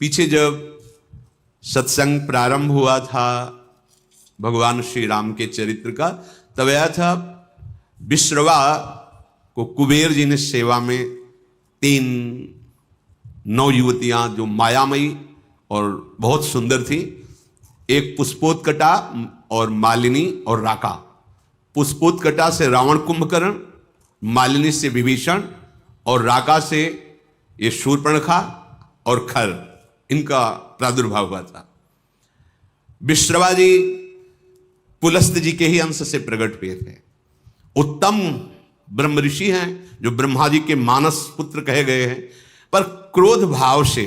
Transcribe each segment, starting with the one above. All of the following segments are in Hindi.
पीछे जब सत्संग प्रारंभ हुआ था भगवान श्री राम के चरित्र का, तब आया था विश्रवा को कुबेर जी ने सेवा में 3 नवयुवतियां जो मायामयी और बहुत सुंदर थी, एक पुष्पोत्कटा और मालिनी और राका। पुष्पोत्कटा से रावण कुंभकर्ण, मालिनी से विभीषण और राका से ये शूर्पणखा और खर, इनका प्रादुर्भाव हुआ था। विश्रवा जी पुलस्त जी के ही अंश से प्रकट हुए थे। उत्तम ब्रह्म ऋषि हैं जो ब्रह्मा जी के मानस पुत्र कहे गए हैं, पर क्रोध भाव से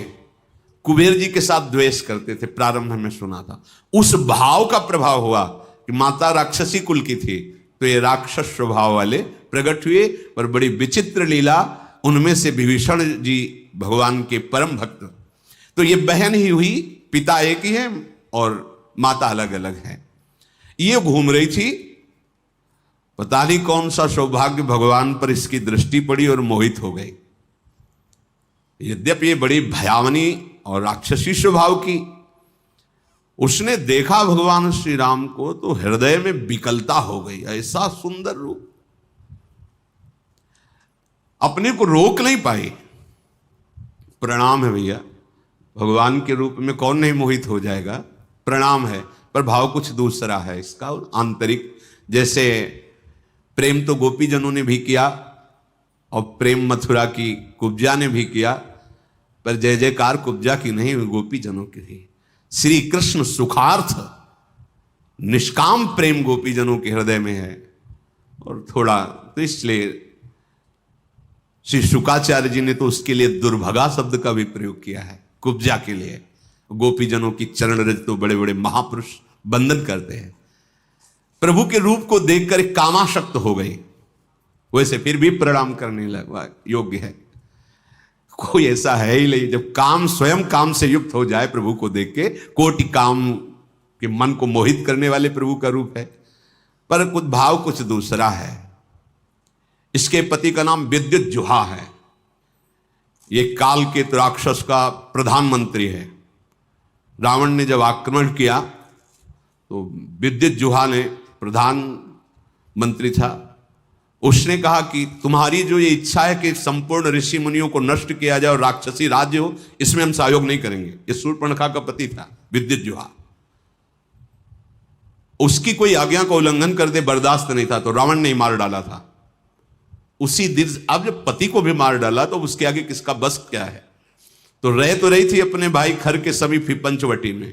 कुबेर जी के साथ द्वेष करते थे। प्रारंभ में सुना था उस भाव का प्रभाव हुआ कि माता राक्षसी कुल की थी, तो ये राक्षस स्वभाव वाले प्रकट हुए। पर बड़ी विचित्र लीला, उनमें से विभीषण जी भगवान के परम भक्त, तो ये बहन ही हुई, पिता एक ही है और माता अलग अलग है। ये घूम रही थी, पता नहीं कौन सा सौभाग्य भगवान पर इसकी दृष्टि पड़ी और मोहित हो गई। यद्यपि ये बड़ी भयावनी और राक्षसी स्वभाव की, उसने देखा भगवान श्री राम को तो हृदय में विकलता हो गई। ऐसा सुंदर रूप, अपने को रोक नहीं पाई। प्रणाम है भैया, भगवान के रूप में कौन नहीं मोहित हो जाएगा, प्रणाम है, पर भाव कुछ दूसरा है इसका आंतरिक। जैसे प्रेम तो गोपी जनों ने भी किया और प्रेम मथुरा की कुब्जा ने भी किया, पर जय जयकार कुब्जा की नहीं, गोपी जनों की थी। श्री कृष्ण सुखार्थ निष्काम प्रेम गोपी जनों के हृदय में है। और थोड़ा तो इसलिए श्री शुकाचार्य जी ने तो उसके लिए दुर्भगा शब्द का भी प्रयोग किया है कुब्जा के लिए। गोपी जनों की चरण रज तो बड़े बड़े महापुरुष बंधन करते हैं। प्रभु के रूप को देखकर कामाशक्त हो गई, वैसे फिर भी प्रणाम करने लगा योग्य है। कोई ऐसा है ही नहीं, जब काम स्वयं काम से युक्त हो जाए प्रभु को देख के, कोटि काम के मन को मोहित करने वाले प्रभु का रूप है। पर कुछ भाव कुछ दूसरा है। इसके पति का नाम विद्युत जुहा है। ये काल के राक्षस का प्रधानमंत्री है। रावण ने जब आक्रमण किया तो विद्युत जुहा ने, प्रधानमंत्री था, उसने कहा कि तुम्हारी जो ये इच्छा है कि संपूर्ण ऋषि मुनियों को नष्ट किया जाए और राक्षसी राज्य हो, इसमें हम सहयोग नहीं करेंगे। ये शूर्पणखा का पति था विद्युत जुहा। उसकी कोई आज्ञा का उल्लंघन कर दे बर्दाश्त नहीं था, तो रावण ने मार डाला था उसी दिन। अब जब पति को भी मार डाला तो उसके आगे किसका बस क्या है। तो रही थी अपने भाई खर के समीप ही पंचवटी में,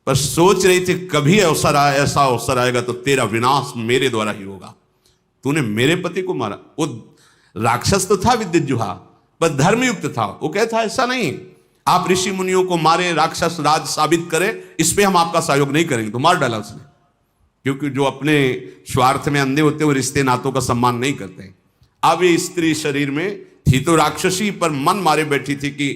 पर सोच रही थी कभी अवसर आए, ऐसा अवसर आएगा तो तेरा विनाश मेरे द्वारा ही होगा। तूने मेरे पति को मारा। वो राक्षस तो था विद्युत जुहा, पर धर्मयुक्त था। वो कहता ऐसा नहीं, आप ऋषि मुनियों को मारे, राक्षस राज साबित करें, इस पे हम आपका सहयोग नहीं करेंगे। तो मार डाला उसने, क्योंकि जो अपने स्वार्थ में अंधे होते वो रिश्ते नातों का सम्मान नहीं करते। अब ये स्त्री शरीर में थी तो राक्षसी, पर मन मारे बैठी थी कि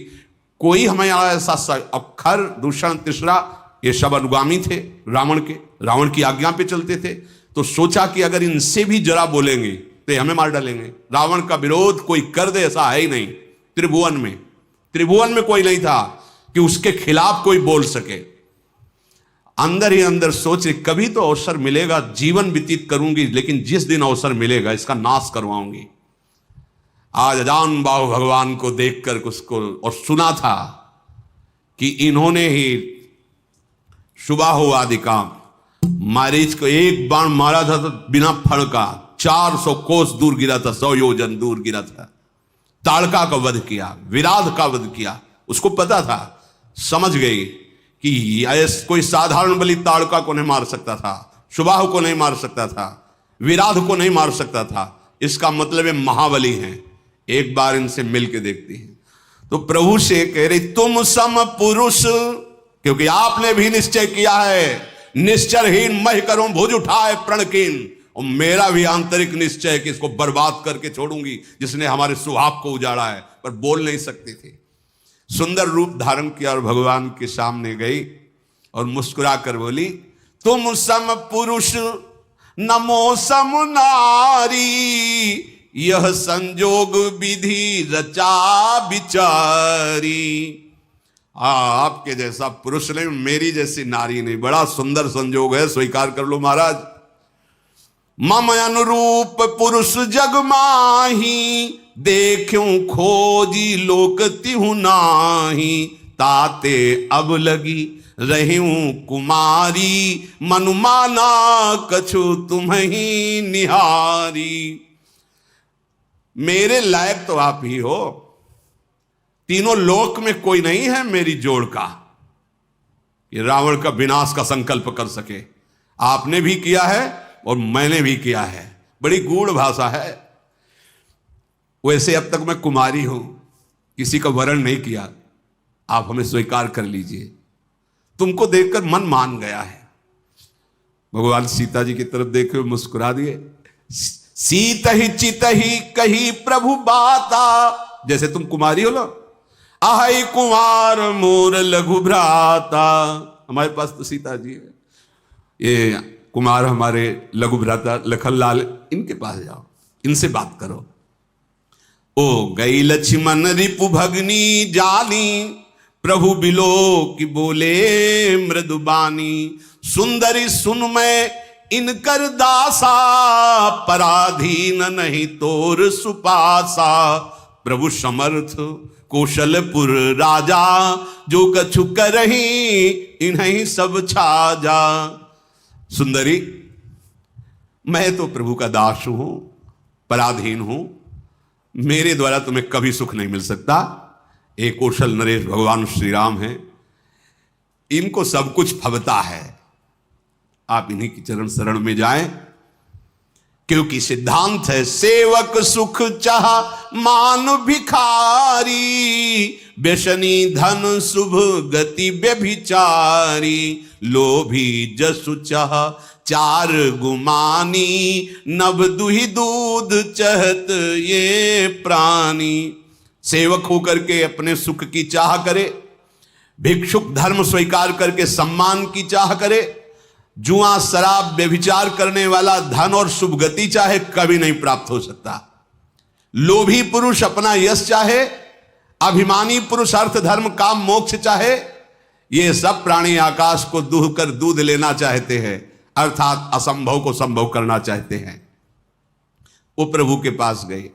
कोई हमें ऐसा। अब खर, दूषण, तीसरा, ये सब अनुगामी थे रावण के, रावण की आज्ञा पे चलते थे। तो सोचा कि अगर इनसे भी जरा बोलेंगे तो हमें मार डालेंगे। रावण का विरोध कोई कर दे ऐसा है ही नहीं। त्रिभुवन में कोई नहीं था कि उसके खिलाफ कोई बोल सके। अंदर ही अंदर सोच रही कभी तो अवसर मिलेगा, जीवन व्यतीत करूंगी, लेकिन जिस दिन अवसर मिलेगा इसका नाश करवाऊंगी। आज अजान बाहु भगवान को देखकर उसको और सुना था कि इन्होंने ही सुबह हो आदि काम, मारीच को एक बाण मारा था तो बिना फण का 400 कोस दूर गिरा था, 100 योजन दूर गिरा था। ताड़का का वध किया, विराध का वध किया। उसको पता था, समझ गई कि कोई साधारण बलि ताड़का को नहीं मार सकता था, सुबाहु को नहीं मार सकता था, विराध को नहीं मार सकता था। इसका मतलब है महाबली हैं। एक बार इनसे मिलके देखती हैं। तो प्रभु से कह रही तुम सम पुरुष, क्योंकि आपने भी निश्चय किया है निश्चरहीन मह करूं भुज उठाए प्रणकीन, और मेरा भी आंतरिक निश्चय है कि इसको बर्बाद करके छोड़ूंगी जिसने हमारे सुहाग को उजाड़ा है। पर बोल नहीं सकती थी। सुंदर रूप धारण किया और भगवान के सामने गई और मुस्कुरा कर बोली तुम सम पुरुष नमो सम नारी, यह संजोग विधि रचा विचारी। आपके जैसा पुरुष नहीं, मेरी जैसी नारी नहीं, बड़ा सुंदर संजोग है, स्वीकार कर लो महाराज। मम अनुरूप पुरुष जग माही, देखूं खोजी लोक तिहु नाही। ताते अब लगी रहूं कुमारी, मनुमाना कछु तुम्हीं निहारी। मेरे लायक तो आप ही हो, तीनों लोक में कोई नहीं है मेरी जोड़ का, ये रावण का विनाश का संकल्प कर सके। आपने भी किया है और मैंने भी किया है, बड़ी गूढ़ भाषा है। वैसे अब तक मैं कुमारी हूं, किसी का वरण नहीं किया, आप हमें स्वीकार कर लीजिए। तुमको देखकर मन मान गया है। भगवान सीता जी की तरफ देखे हुए मुस्कुरा दिए। सीत ही चित ही कही प्रभु बाता, जैसे तुम कुमारी हो ना, आहै कुमार मोर लघु भ्राता। हमारे पास तो सीता जी है, ये कुमार हमारे लघु भ्राता लखनलाल, इनके पास जाओ, इनसे बात करो। ओ गई लक्ष्मण रिपु भगनी जानी, प्रभु बिलो की बोले मृदुबानी। सुंदरी सुन मैं इनकर दासा, पराधीन नहीं तोर सुपासा। प्रभु समर्थ कौशलपुर राजा, जो कछु करही इन्हीं सब छाजा। सुंदरी, मैं तो प्रभु का दास हूं, पराधीन हूं, मेरे द्वारा तुम्हें कभी सुख नहीं मिल सकता। एक कौशल नरेश भगवान श्री राम हैं, इनको सब कुछ फबता है। आप इन्हीं की चरण शरण में जाएं, क्योंकि सिद्धांत है सेवक सुख चाह मान भिखारी। व्यसनी धन शुभ गति व्यभिचारी। लोभी जसु चाह चार गुमानी। नभ दुहि दूध चहत ये प्राणी। सेवक होकर के अपने सुख की चाह करे, भिक्षुक धर्म स्वीकार करके सम्मान की चाह करे, जुआ शराब व्यभिचार करने वाला धन और शुभ गति चाहे, कभी नहीं प्राप्त हो सकता। लोभी पुरुष अपना यश चाहे, अभिमानी पुरुष अर्थ धर्म काम मोक्ष चाहे, ये सब प्राणी आकाश को दूह कर दूध लेना चाहते हैं, अर्थात असंभव को संभव करना चाहते हैं। वो प्रभु के पास गए,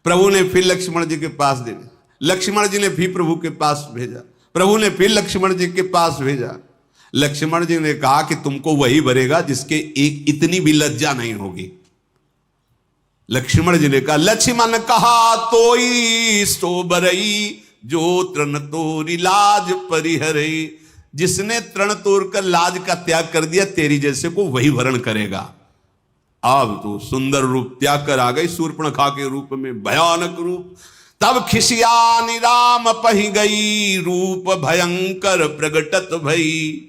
प्रभु ने फिर लक्ष्मण जी के पास दे, लक्ष्मण जी ने फिर प्रभु के पास भेजा, प्रभु ने फिर लक्ष्मण जी के पास भेजा। लक्ष्मण जी ने कहा कि तुमको वही भरेगा जिसके एक इतनी भी लज्जा नहीं होगी। लक्ष्मण जी ने कहा, लक्ष्मण कहा तोई सो बरई, जो तृण तोरी लाज परिहरई। जिसने तृण तोड़कर लाज का त्याग कर दिया, तेरी जैसे को वही वरण करेगा। अब तो सुंदर रूप त्याग कर आ गई शूर्पणखा के रूप में, भयानक रूप। तब खिसियानी राम पही गई, रूप भयंकर प्रगटत भई।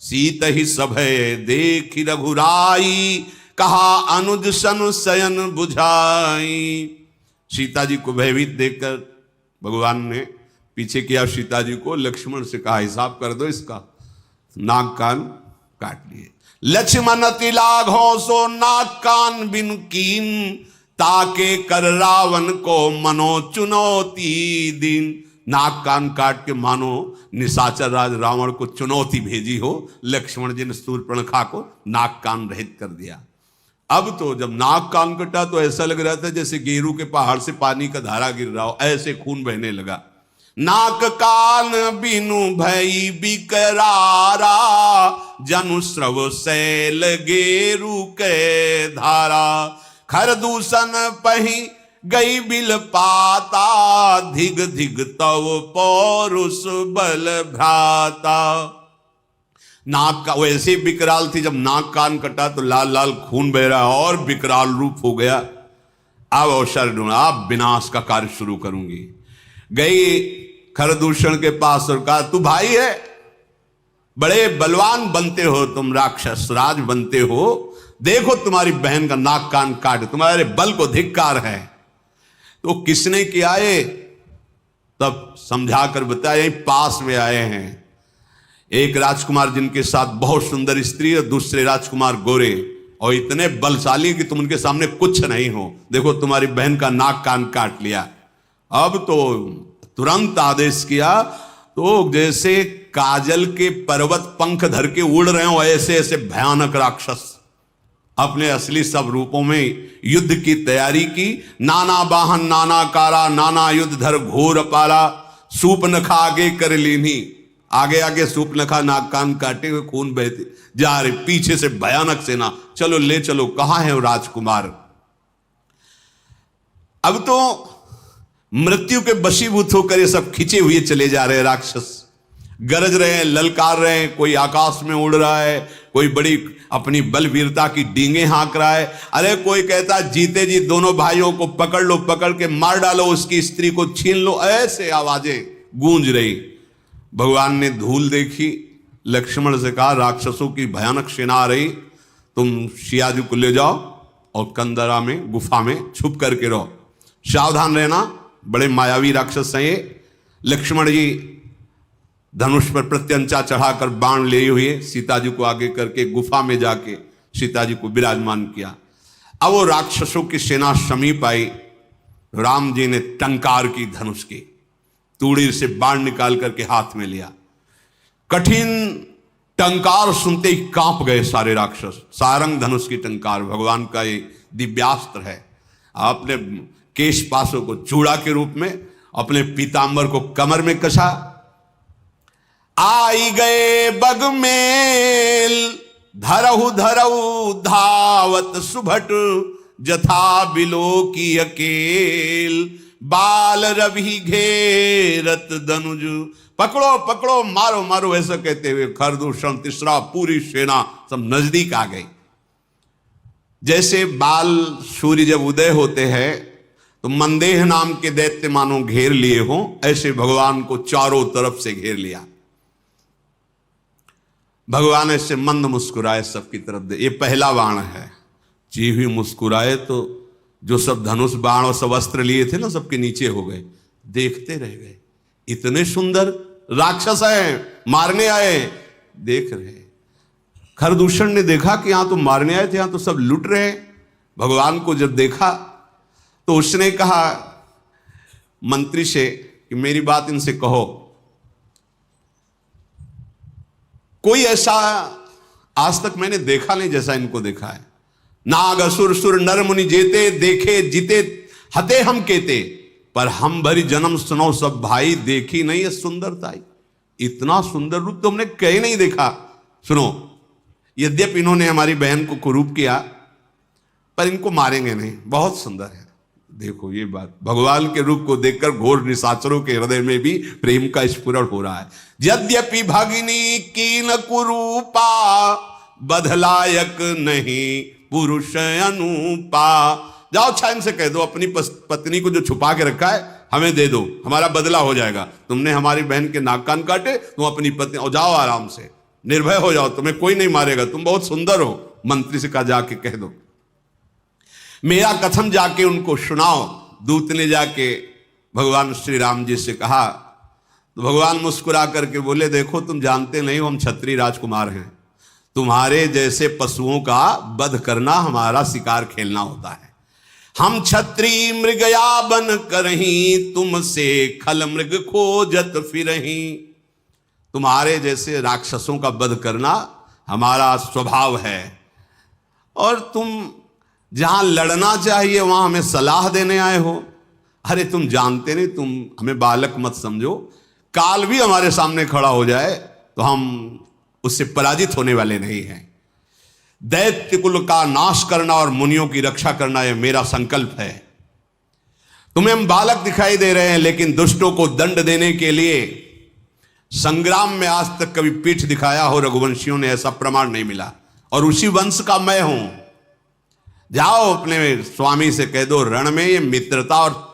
सीत ही सभय देखी रघुराई, कहा अनुज सन शयन बुझाई। सीता जी को भयभीत देखकर भगवान ने पीछे किया सीता जी को, लक्ष्मण से कहा हिसाब कर दो इसका। नाक कान काट लिए। लक्ष्मण तिलाघो सो नाक कान बिन कीन, ताके कर रावण को मनो चुनौती दिन। नाक कान काट के मानो निशाचर राज रावण को चुनौती भेजी हो। लक्ष्मण जी ने शूर्पणखा को नाक कान रहित कर दिया। अब तो जब नाक कान कटा तो ऐसा लग रहा था जैसे गेरू के पहाड़ से पानी का धारा गिर रहा हो, ऐसे खून बहने लगा। नाक कान बिनु भई बिकरारा, जनु स्रव शैल गेरू के धारा। खर दूषण पही गई बिल पाता, धिग धिग तव पौरुष बल भ्राता। नाक का वैसे विकराल थी, जब नाक कान कटा तो लाल लाल खून बह रहा और विकराल रूप हो गया। अब अवसर ढूंढा, अब विनाश का कार्य शुरू करूंगी। गई खरदूषण के पास और कहा, तू भाई है, बड़े बलवान बनते हो तुम, राक्षस राज बनते हो, देखो तुम्हारी बहन का नाक कान काट, तुम्हारे बल को धिक्कार है। तो किसने किया है? तब समझा कर बताया, यहीं पास में आए हैं एक राजकुमार जिनके साथ बहुत सुंदर स्त्री और दूसरे राजकुमार गोरे और इतने बलशाली कि तुम उनके सामने कुछ नहीं हो। देखो तुम्हारी बहन का नाक कान काट लिया। अब तो तुरंत आदेश किया, तो जैसे काजल के पर्वत पंख धर के उड़ रहे हो, ऐसे ऐसे भयानक राक्षस अपने असली सब रूपों में युद्ध की तैयारी की। नाना वाहन नाना कारा, नाना युद्ध धर घोर पारा, सूपनखा आगे कर लीनी, आगे आगे सूपनखा नाक कान काटे हुए खून बहते जा रहे, पीछे से भयानक सेना, चलो ले चलो, कहां है वो राजकुमार। अब तो मृत्यु के वशीभूत होकर ये सब खिंचे हुए चले जा रहे हैं राक्षस, गरज रहे हैं, ललकार रहे हैं, कोई आकाश में उड़ रहा है, कोई बड़ी अपनी बलवीरता की डींगे हाँक रहा है, अरे कोई कहता जीते जी दोनों भाइयों को पकड़ लो, पकड़ के मार डालो, उसकी स्त्री को छीन लो, ऐसे आवाजें गूंज रही। भगवान ने धूल देखी, लक्ष्मण से कहा राक्षसों की भयानक सेना आ रही, तुम सिया जी को ले जाओ और कंदरा में गुफा में छुप करके रहो, सावधान रहना, बड़े मायावी राक्षस हैं ये। लक्ष्मण जी धनुष पर प्रत्यंचा चढ़ाकर बाण लिए हुए सीता जी को आगे करके गुफा में जाके सीता जी को विराजमान किया। अब वो राक्षसों की सेना समीप आई, राम जी ने टंकार की धनुष की, तूड़ी से बाण निकाल करके हाथ में लिया। कठिन टंकार सुनते ही कांप गए सारे राक्षस। सारंग धनुष की टंकार भगवान का ये दिव्यास्त्र है। आपने केश पासों को चूड़ा के रूप में, अपने पीतांबर को कमर में कसा। आई गए बगमेल धरहु धरहु धावत सुभट, जथा बिलो की अकेल, बाल रवि घेरत दनुज, पकड़ो पकड़ो मारो मारो, ऐसा कहते हुए खरदूषण तीसरा पूरी सेना सब नजदीक आ गई। जैसे बाल सूर्य जब उदय होते हैं तो मंदेह नाम के दैत्य मानो घेर लिए हों, ऐसे भगवान को चारों तरफ से घेर लिया। भगवान ऐसे मंद मुस्कुराए सबकी तरफ दे, ये पहला बाण है। जी हुई मुस्कुराए तो जो सब धनुष बाण और सब अस्त्र लिए थे ना, सबके नीचे हो गए, देखते रह गए। इतने सुंदर राक्षस हैं, मारने आए, देख रहे। खरदूषण ने देखा कि यहां तो मारने आए थे, यहां तो सब लुट रहे। भगवान को जब देखा तो उसने कहा मंत्री से कि मेरी बात इनसे कहो। कोई ऐसा आज तक मैंने देखा नहीं जैसा इनको देखा है। नाग असुर सुर नर मुनि जेते, देखे जीते हते हम केते, पर हम भरी जन्म सुनो सब भाई, देखी नहीं है सुंदरता। इतना सुंदर रूप तो हमने कहीं नहीं देखा। सुनो, यद्यपि इन्होंने हमारी बहन को कुरूप किया, पर इनको मारेंगे नहीं, बहुत सुंदर है। देखो ये बात, भगवान के रूप को देखकर घोर निशाचरों के हृदय में भी प्रेम का स्फुरण हो रहा है। यद्यपि भगिनी कीन कुरूपा, बधलायक नहीं पुरुष अनुपा। जाओ छाइन से कह दो अपनी पत्नी को जो छुपा के रखा है हमें दे दो, हमारा बदला हो जाएगा। तुमने हमारी बहन के नाक कान काटे, तुम अपनी पत्नी, और जाओ आराम से, निर्भय हो जाओ, तुम्हें कोई नहीं मारेगा, तुम बहुत सुंदर हो। मंत्री से कहा जाके कह दो, मेरा कथन जाके उनको सुनाओ। दूत ने जाके भगवान श्री राम जी से कहा तो भगवान मुस्कुरा करके बोले, देखो तुम जानते नहीं हो हम क्षत्रिय राजकुमार हैं, तुम्हारे जैसे पशुओं का वध करना हमारा शिकार खेलना होता है। हम क्षत्रिय मृगया बन करही, तुमसे खल मृग खोजत फिरही। तुम्हारे जैसे राक्षसों का वध करना हमारा स्वभाव है, और तुम जहां लड़ना चाहिए वहां हमें सलाह देने आए हो। अरे तुम जानते नहीं, तुम हमें बालक मत समझो, काल भी हमारे सामने खड़ा हो जाए तो हम उससे पराजित होने वाले नहीं हैं। दैत्य कुल का नाश करना और मुनियों की रक्षा करना यह मेरा संकल्प है। तुम्हें हम बालक दिखाई दे रहे हैं, लेकिन दुष्टों को दंड देने के लिए संग्राम में आज तक कभी पीठ दिखाया हो रघुवंशियों ने, ऐसा प्रमाण नहीं मिला, और उसी वंश का मैं हूं। जाओ अपने स्वामी से कह दो, रण में ये मित्रता और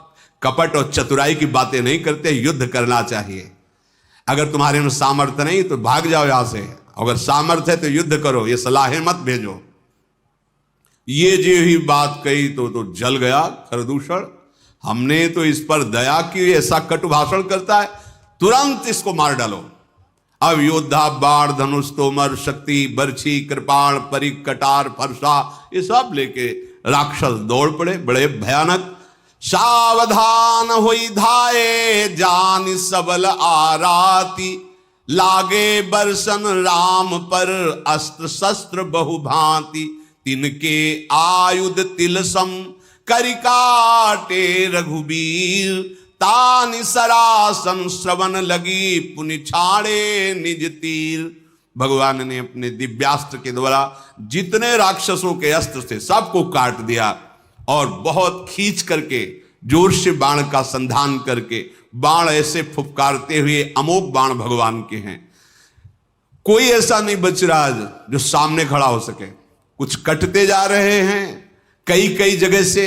कपट और चतुराई की बातें नहीं करते, युद्ध करना चाहिए। अगर तुम्हारे में सामर्थ्य नहीं तो भाग जाओ यहां से, अगर सामर्थ्य है तो युद्ध करो, ये सलाहें मत भेजो। ये जो ही बात कही तो जल गया खरदूषण। हमने तो इस पर दया की, ऐसा कटु भाषण करता है, तुरंत इसको मार डालो। अब योद्धा बाण धनुष तोमर शक्ति बर्छी कृपाण परिक कटार फरसा ये सब लेके राक्षस दौड़ पड़े। बड़े भयानक सावधान होई धाये जान सबल आराती, लागे बरसन राम पर अस्त्र शस्त्र बहुभांति, तिनके आयुध तिलसम करि काटे रघुबीर, तानि सरासन श्रवण लगी पुनि छाड़े निज तीर। भगवान ने अपने दिव्यास्त्र के द्वारा जितने राक्षसों के अस्त्र थे सबको काट दिया और बहुत खींच करके जोर से बाण का संधान करके, बाण ऐसे फुफकारते हुए अमोघ बाण भगवान के हैं, कोई ऐसा नहीं बच रहा जो सामने खड़ा हो सके। कुछ कटते जा रहे हैं कई कई जगह से।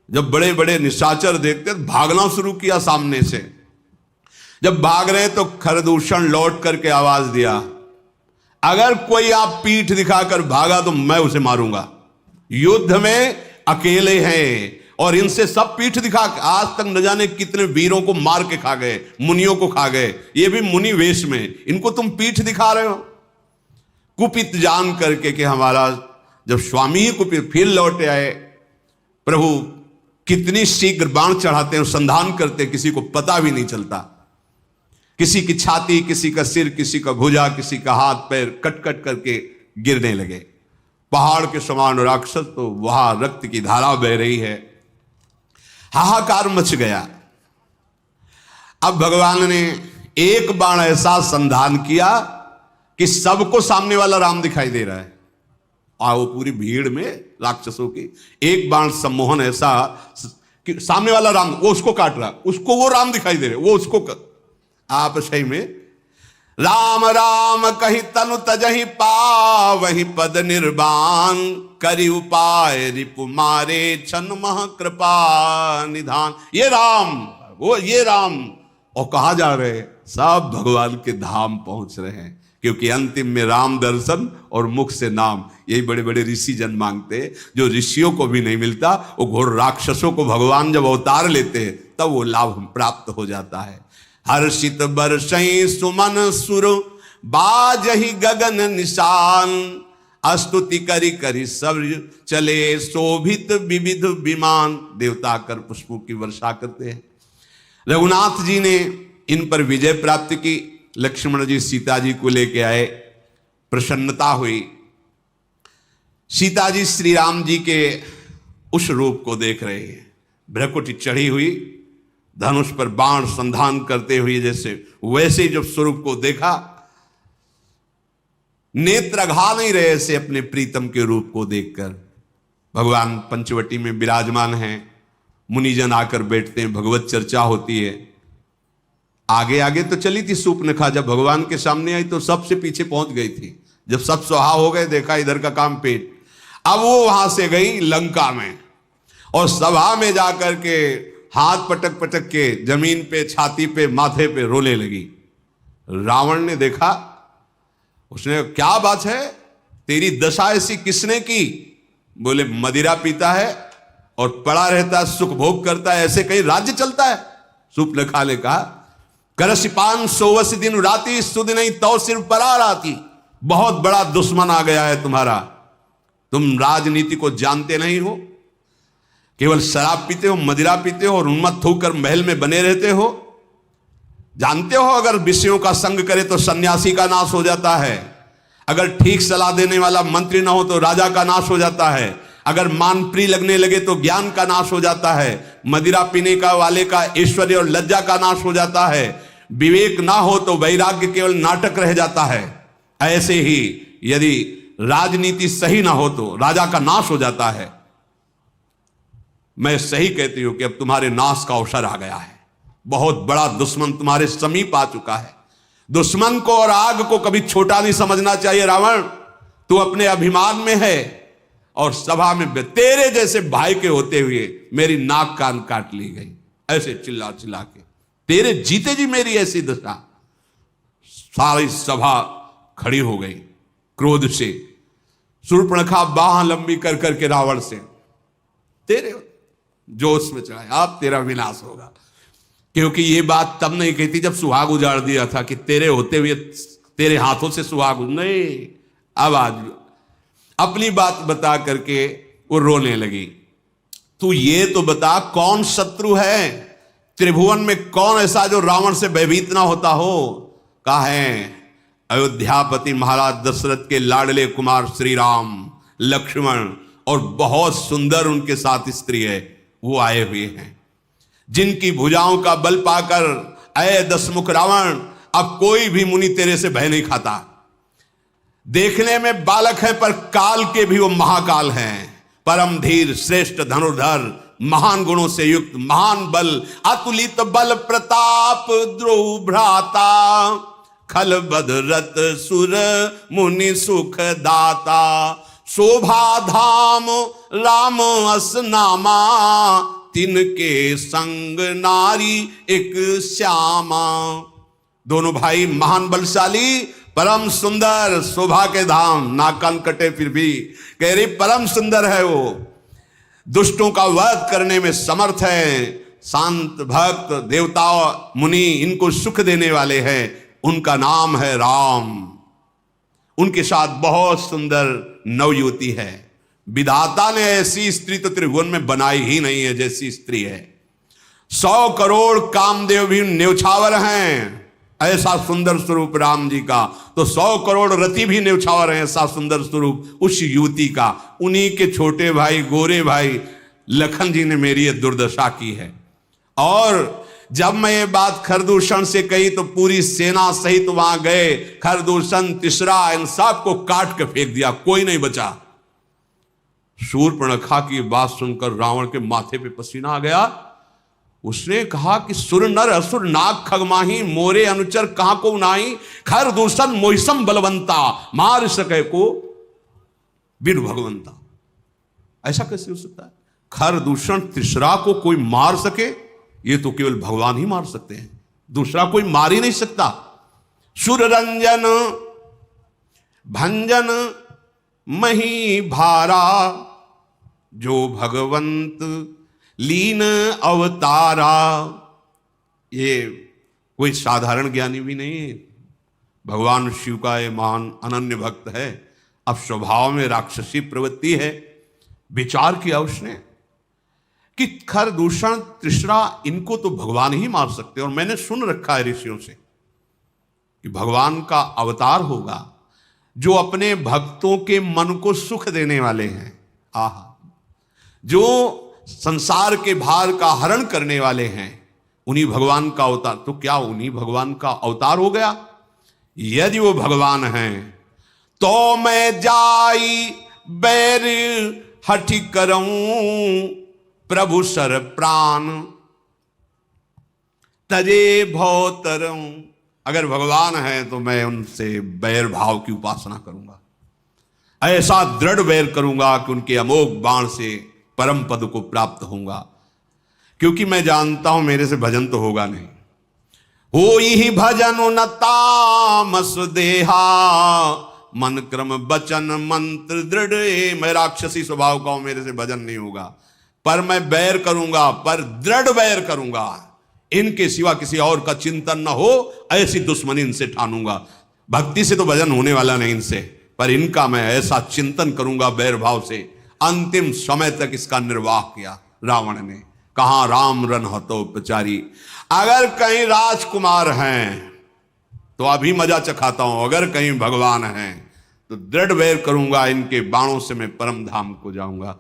जब बड़े बड़े निशाचर देखते भागना शुरू किया सामने से। जब भाग रहे तो खरदूषण लौट करके आवाज दिया, अगर कोई आप पीठ दिखाकर भागा तो मैं उसे मारूंगा। युद्ध में अकेले हैं और इनसे सब पीठ दिखा, आज तक न जाने कितने वीरों को मार के खा गए, मुनियों को खा गए, ये भी मुनि वेश में, इनको तुम पीठ दिखा रहे हो। कुपित जान करके कि हमारा जब स्वामी ही कुपित, फिर लौटे आए। प्रभु कितनी शीघ्र बाण चढ़ाते हैं, संधान करते हैं, किसी को पता भी नहीं चलता। किसी की छाती, किसी का सिर, किसी का भुजा, किसी का हाथ पैर कट कट करके गिरने लगे। पहाड़ के समान राक्षस, तो वहां रक्त की धारा बह रही है, हाहाकार मच गया। अब भगवान ने एक बाण ऐसा संधान किया कि सबको सामने वाला राम दिखाई दे रहा है। और वो पूरी भीड़ में राक्षसों की एक बाण सम्मोहन ऐसा कि सामने वाला राम, वो उसको काट रहा, उसको वो राम दिखाई दे रहे, वो उसको आप सही में राम राम कही तनु तजहि पावहि पद निर्वाण, करि उपाय रिपु मारे छन मह कृपा निधान। ये राम, वो ये राम, और कहा जा रहे हैं सब भगवान के धाम पहुंच रहे हैं, क्योंकि अंतिम में राम दर्शन और मुख से नाम, यही बड़े बड़े ऋषि जन मांगते हैं, जो ऋषियों को भी नहीं मिलता। वो घोर राक्षसों को भगवान जब अवतार लेते हैं तब वो लाभ प्राप्त हो जाता है। हर्षित बरसई सुमन सुर बाजहि गगन निशान, स्तुति करी करी सब चले शोभित विविध विमान। देवता कर पुष्पों की वर्षा करते हैं। रघुनाथ जी ने इन पर विजय प्राप्त की। लक्ष्मण जी सीता जी को लेके आए, प्रसन्नता हुई। सीता जी श्री राम जी के उस रूप को देख रहे हैं, भ्रकुटी चढ़ी हुई, धनुष पर बाण संधान करते हुए, जैसे वैसे ही जब स्वरूप को देखा, नेत्र अघा नहीं रहे ऐसे अपने प्रीतम के रूप को देखकर। भगवान पंचवटी में विराजमान हैं, मुनिजन आकर बैठते हैं, भगवत चर्चा होती है। आगे आगे तो चली थी सूर्पनखा, जब भगवान के सामने आई तो सबसे पीछे पहुंच गई थी। जब सब सुहा हो गए, देखा इधर का काम पेट। अब वो वहां से गई लंका में और सभा में जाकर के हाथ पटक पटक के जमीन पे, छाती पे, माथे पे रोने लगी। रावण ने देखा, उसने क्या बात है, तेरी दशा ऐसी किसने की? बोले मदिरा पीता है और पड़ा रहता है, सुख भोग करता है, ऐसे कहीं राज्य चलता है? सूर्पनखा ने कहा, करसिपान सोवस दिन राती, सुध नहीं तो सिर्फ परा राती। बहुत बड़ा दुश्मन आ गया है तुम्हारा, तुम राजनीति को जानते नहीं हो, केवल शराब पीते हो, मदिरा पीते हो और उन्मत्त होकर महल में बने रहते हो। जानते हो अगर विषयों का संग करे तो सन्यासी का नाश हो जाता है, अगर ठीक सलाह देने वाला मंत्री ना हो तो राजा का नाश हो जाता है, अगर मान प्रिय लगने लगे तो ज्ञान का नाश हो जाता है, मदिरा पीने का वाले का ऐश्वर्य और लज्जा का नाश हो जाता है, विवेक ना हो तो वैराग्य केवल नाटक रह जाता है। ऐसे ही यदि राजनीति सही ना हो तो राजा का नाश हो जाता है। मैं सही कहती हूं कि अब तुम्हारे नाश का अवसर आ गया है। बहुत बड़ा दुश्मन तुम्हारे समीप आ चुका है। दुश्मन को और आग को कभी छोटा नहीं समझना चाहिए। रावण, तू अपने अभिमान में है और सभा में तेरे जैसे भाई के होते हुए मेरी नाक कान काट ली गई, ऐसे चिल्ला चिल्ला के। तेरे जीते जी मेरी ऐसी दशा। सारी सभा खड़ी हो गई क्रोध से। शूर्पणखा बाह लंबी कर करके रावण से, तेरे जोश में चढ़ाए, अब तेरा विनाश होगा। क्योंकि ये बात तब नहीं कहती जब सुहाग उजाड़ दिया था कि तेरे होते हुए तेरे हाथों से सुहाग, नहीं, अब आज अपनी बात बता करके वो रोने लगी। तू ये तो बता कौन शत्रु है त्रिभुवन में, कौन ऐसा जो रावण से भयभीत ना होता हो। कहा है अयोध्यापति महाराज दशरथ के लाडले कुमार श्री राम, लक्ष्मण और बहुत सुंदर उनके साथ स्त्री है, वो आए हुए हैं, जिनकी भुजाओं का बल पाकर अय दशमुख रावण अब कोई भी मुनि तेरे से भय नहीं खाता। देखने में बालक है पर काल के भी वो महाकाल हैं, परम धीर श्रेष्ठ धनुर्धर, महान गुणों से युक्त, महान बल, अतुलित बल प्रताप, द्रोह भ्राता, खल बदरत सुर मुनि सुख दाता, शोभा धाम राम अस नामा, तिनके संग नारी एक श्यामा। दोनों भाई महान बलशाली, परम सुंदर, शोभा के धाम, नाक कान कटे फिर भी कह रही परम सुंदर है वो, दुष्टों का वध करने में समर्थ है, शांत भक्त, देवता मुनि इनको सुख देने वाले हैं, उनका नाम है राम। उनके साथ बहुत सुंदर नवयुवती है। विधाता ने ऐसी स्त्री तो त्रिभुवन में बनाई ही नहीं है जैसी स्त्री है। 100 करोड़ कामदेव भी न्यौछावर हैं, ऐसा सुंदर स्वरूप राम जी का, तो 100 करोड़ रति भी न्यौछावर हैं ऐसा सुंदर स्वरूप उस युवती का। उन्हीं के छोटे भाई गोरे भाई लखन जी ने मेरी ये दुर्दशा की है। और जब मैं ये बात खरदूषण से कही तो पूरी सेना सहित वहां गए, खरदूषण, तिसरा, इन सबको काट के फेंक दिया, कोई नहीं बचा। शूर्पणखा की बात सुनकर रावण के माथे पे पसीना आ गया। उसने कहा कि सुर नर असुर नाग खगमाही, मोरे अनुचर कहां को नाही, खरदूषण मोहिसम बलवंता, मार सके को बिनु भगवंता। ऐसा कैसे हो सकता है? खरदूषण तिसरा को कोई मार सके, ये तो केवल भगवान ही मार सकते हैं, दूसरा कोई मार ही नहीं सकता। सुर रंजन भंजन मही भारा, जो भगवंत लीन अवतारा। ये कोई साधारण ज्ञानी भी नहीं है, भगवान शिव का ये महान अनन्य भक्त है। अब स्वभाव में राक्षसी प्रवृत्ति है। विचार किया उसने कि खरदूषण तिसरा इनको तो भगवान ही मार सकते हैं, और मैंने सुन रखा है ऋषियों से कि भगवान का अवतार होगा जो अपने भक्तों के मन को सुख देने वाले हैं। आहा, जो संसार के भार का हरण करने वाले हैं, उन्हीं भगवान का अवतार। तो क्या उन्हीं भगवान का अवतार हो गया? यदि वो भगवान हैं तो मैं जाई बैर हठि करऊं, प्रभु सर प्राण तजे भौतरऊं। अगर भगवान है तो मैं उनसे बैर भाव की उपासना करूंगा, ऐसा दृढ़ बैर करूंगा कि उनके अमोघ बाण से परम पद को प्राप्त होऊंगा, क्योंकि मैं जानता हूं मेरे से भजन तो होगा नहीं। हो ही भजन न तामस देहा, मन क्रम बचन मंत्र दृढ़। मैं राक्षसी स्वभाव का हूं, मेरे से भजन नहीं होगा, पर मैं बैर करूंगा, पर दृढ़ बैर करूंगा। इनके सिवा किसी और का चिंतन न हो, ऐसी दुश्मनी इनसे ठानूंगा। भक्ति से तो भजन होने वाला नहीं इनसे, पर इनका मैं ऐसा चिंतन करूंगा बैर भाव से। अंतिम समय तक इसका निर्वाह किया रावण ने। कहां राम रन हतोपचारी। अगर कहीं राजकुमार हैं तो अभी मजा चखाता हूं, अगर कहीं भगवान हैं तो दृढ़ बैर करूंगा, इनके बाणों से मैं परम धाम को जाऊंगा।